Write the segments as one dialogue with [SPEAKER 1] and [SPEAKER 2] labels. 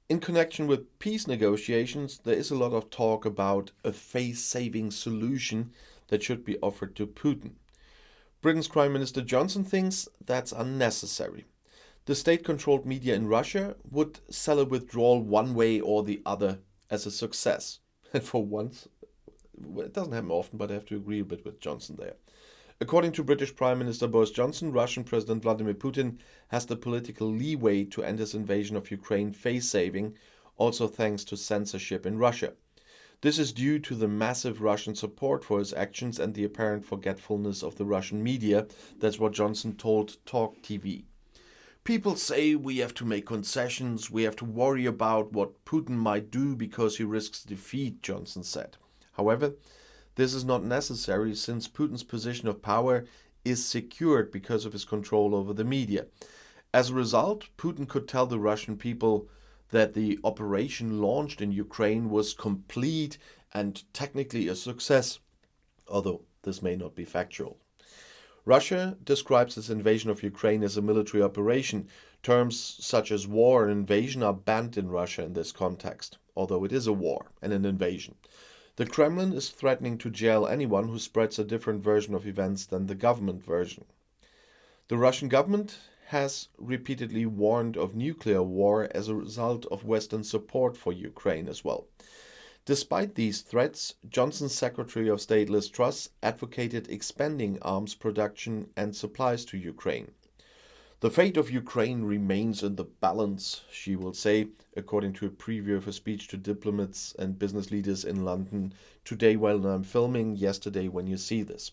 [SPEAKER 1] In connection with peace negotiations, there is a lot of talk about a face-saving solution that should be offered to Putin. Britain's Prime Minister Johnson thinks that's unnecessary. The state-controlled media in Russia would sell a withdrawal one way or the other as a success. And for once, well, it doesn't happen often, but I have to agree a bit with Johnson there. According to British Prime Minister Boris Johnson, Russian President Vladimir Putin has the political leeway to end his invasion of Ukraine face-saving, also thanks to censorship in Russia. This is due to the massive Russian support for his actions and the apparent forgetfulness of the Russian media. That's what Johnson told Talk TV. People say we have to make concessions, we have to worry about what Putin might do because he risks defeat, Johnson said. However, this is not necessary since Putin's position of power is secured because of his control over the media. As a result, Putin could tell the Russian people that the operation launched in Ukraine was complete and technically a success, although this may not be factual. Russia describes its invasion of Ukraine as a military operation. Terms such as war and invasion are banned in Russia in this context, although it is a war and an invasion. The Kremlin is threatening to jail anyone who spreads a different version of events than the government version. The Russian government has repeatedly warned of nuclear war as a result of Western support for Ukraine as well. Despite these threats, Johnson's Secretary of State Liz Truss advocated expanding arms production and supplies to Ukraine. The fate of Ukraine remains in the balance, she will say, according to a preview of a speech to diplomats and business leaders in London today while I'm filming, yesterday when you see this.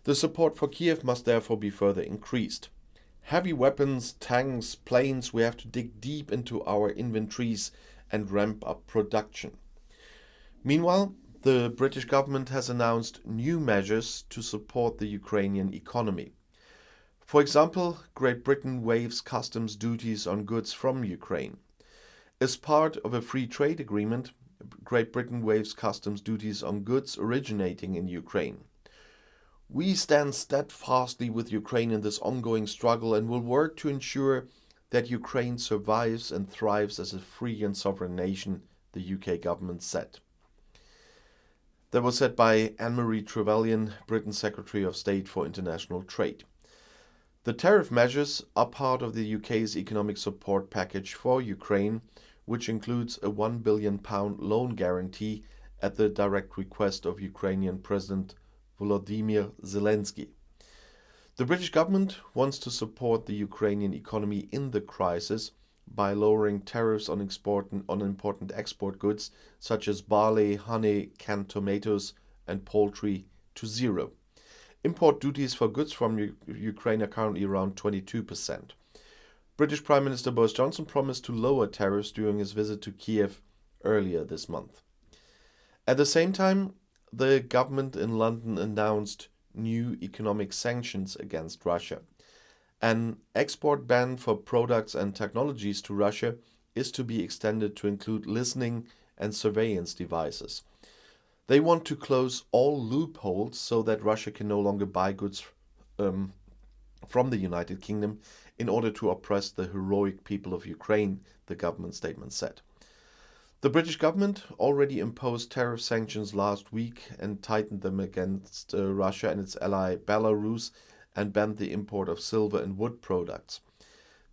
[SPEAKER 1] The support for Kiev must therefore be further increased. Heavy weapons, tanks, planes, we have to dig deep into our inventories and ramp up production. Meanwhile, the British government has announced new measures to support the Ukrainian economy. For example, Great Britain waives customs duties on goods from Ukraine. As part of a free trade agreement, Great Britain waives customs duties on goods originating in Ukraine. We stand steadfastly with Ukraine in this ongoing struggle and will work to ensure that Ukraine survives and thrives as a free and sovereign nation, the UK government said. That was said by Anne-Marie Trevelyan, Britain's Secretary of State for International Trade. The tariff measures are part of the UK's economic support package for Ukraine, which includes a £1 billion loan guarantee at the direct request of Ukrainian President Volodymyr Zelensky. The British government wants to support the Ukrainian economy in the crisis by lowering tariffs on important export goods such as barley, honey, canned tomatoes and poultry to zero. Import duties for goods from Ukraine are currently around 22%. British Prime Minister Boris Johnson promised to lower tariffs during his visit to Kiev earlier this month. At the same time, the government in London announced new economic sanctions against Russia. An export ban for products and technologies to Russia is to be extended to include listening and surveillance devices. They want to close all loopholes so that Russia can no longer buy goods from the United Kingdom in order to oppress the heroic people of Ukraine, the government statement said. The British government already imposed tariff sanctions last week and tightened them against Russia and its ally Belarus and banned the import of silver and wood products.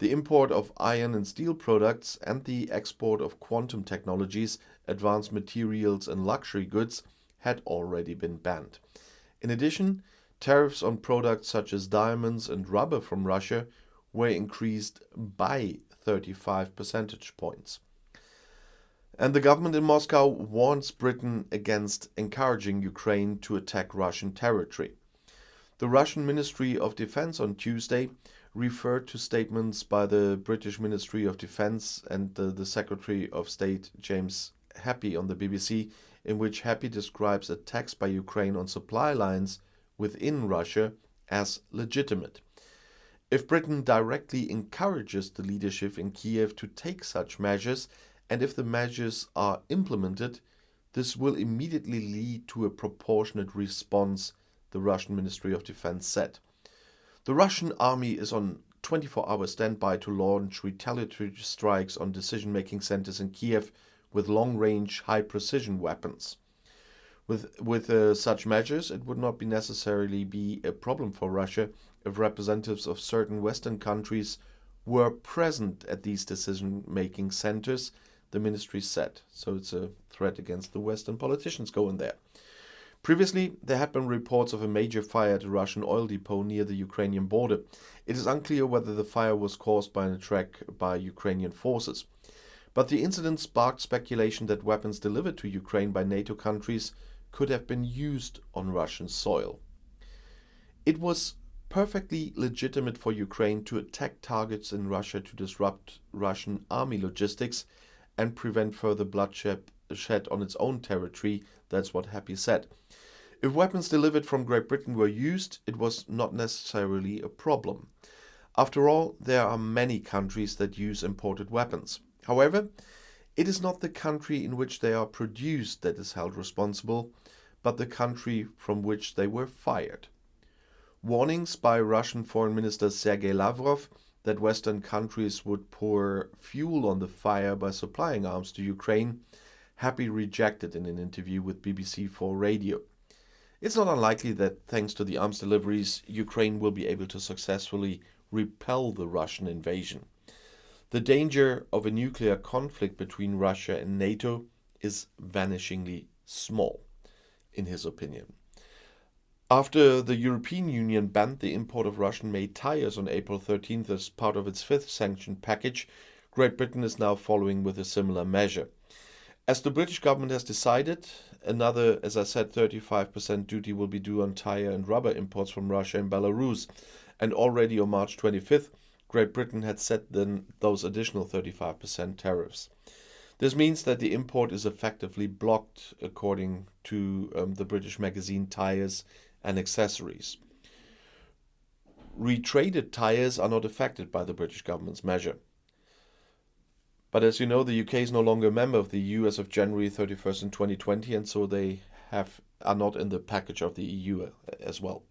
[SPEAKER 1] The import of iron and steel products and the export of quantum technologies, advanced materials and luxury goods had already been banned. In addition, tariffs on products such as diamonds and rubber from Russia were increased by 35 percentage points. And the government in Moscow warns Britain against encouraging Ukraine to attack Russian territory. The Russian Ministry of Defense on Tuesday referred to statements by the British Ministry of Defense and the Secretary of State James Happy on the BBC, in which Happy describes attacks by Ukraine on supply lines within Russia as legitimate. If Britain directly encourages the leadership in Kiev to take such measures, and if the measures are implemented, this will immediately lead to a proportionate response, the Russian Ministry of Defense said. The Russian army is on 24-hour standby to launch retaliatory strikes on decision-making centers in Kiev with long-range, high-precision weapons. With such measures, it would not necessarily be a problem for Russia if representatives of certain Western countries were present at these decision-making centers, the ministry said. So it's a threat against the Western politicians going there. Previously, there had been reports of a major fire at a Russian oil depot near the Ukrainian border. It is unclear whether the fire was caused by an attack by Ukrainian forces. But the incident sparked speculation that weapons delivered to Ukraine by NATO countries could have been used on Russian soil. It was perfectly legitimate for Ukraine to attack targets in Russia to disrupt Russian army logistics and prevent further bloodshed on its own territory. That's what Happy said. If weapons delivered from Great Britain were used, it was not necessarily a problem. After all, there are many countries that use imported weapons. However, it is not the country in which they are produced that is held responsible, but the country from which they were fired. Warnings by Russian Foreign Minister Sergei Lavrov that Western countries would pour fuel on the fire by supplying arms to Ukraine, Happy rejected in an interview with BBC4 Radio. It's not unlikely that thanks to the arms deliveries, Ukraine will be able to successfully repel the Russian invasion. The danger of a nuclear conflict between Russia and NATO is vanishingly small, in his opinion. After the European Union banned the import of Russian-made tires on April 13th as part of its fifth sanction package, Great Britain is now following with a similar measure. As the British government has decided, another, as I said, 35% duty will be due on tire and rubber imports from Russia and Belarus. And already on March 25th, Great Britain had set then those additional 35% tariffs. This means that the import is effectively blocked, according to the British magazine Tires and Accessories. Retraded tires are not affected by the British government's measure. But as you know, the UK is no longer a member of the EU as of January 31st in 2020, and so they are not in the package of the EU as well.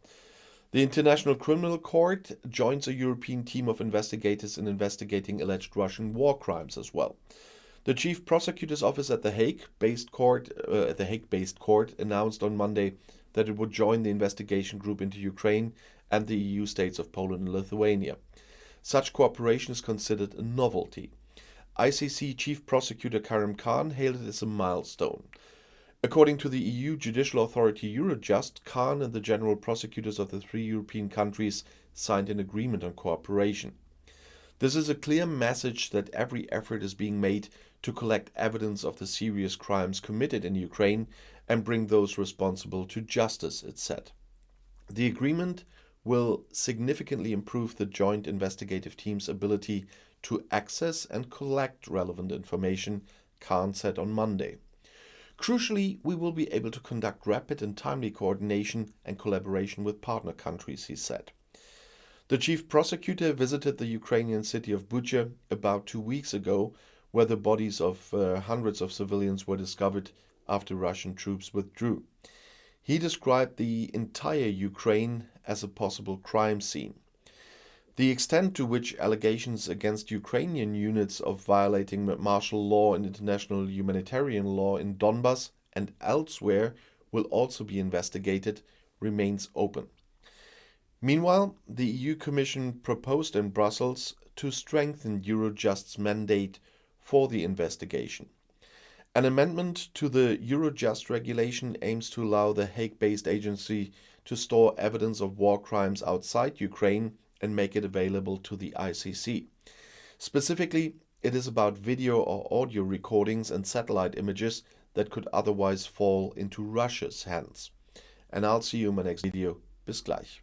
[SPEAKER 1] The International Criminal Court joins a European team of investigators in investigating alleged Russian war crimes as well. The Chief Prosecutor's Office at the Hague-based court announced on Monday that it would join the investigation group into Ukraine and the EU states of Poland and Lithuania. Such cooperation is considered a novelty. ICC Chief Prosecutor Karim Khan hailed it as a milestone. According to the EU judicial authority Eurojust, Khan and the general prosecutors of the three European countries signed an agreement on cooperation. This is a clear message that every effort is being made to collect evidence of the serious crimes committed in Ukraine and bring those responsible to justice, it said. The agreement will significantly improve the joint investigative team's ability to access and collect relevant information, Khan said on Monday. Crucially, we will be able to conduct rapid and timely coordination and collaboration with partner countries, he said. The chief prosecutor visited the Ukrainian city of Bucha about 2 weeks ago, where the bodies of hundreds of civilians were discovered after Russian troops withdrew. He described the entire Ukraine as a possible crime scene. The extent to which allegations against Ukrainian units of violating martial law and international humanitarian law in Donbas and elsewhere will also be investigated remains open. Meanwhile, the EU Commission proposed in Brussels to strengthen Eurojust's mandate for the investigation. An amendment to the Eurojust regulation aims to allow the Hague-based agency to store evidence of war crimes outside Ukraine and make it available to the ICC. Specifically, it is about video or audio recordings and satellite images that could otherwise fall into Russia's hands. And I'll see you in my next video. Bis gleich.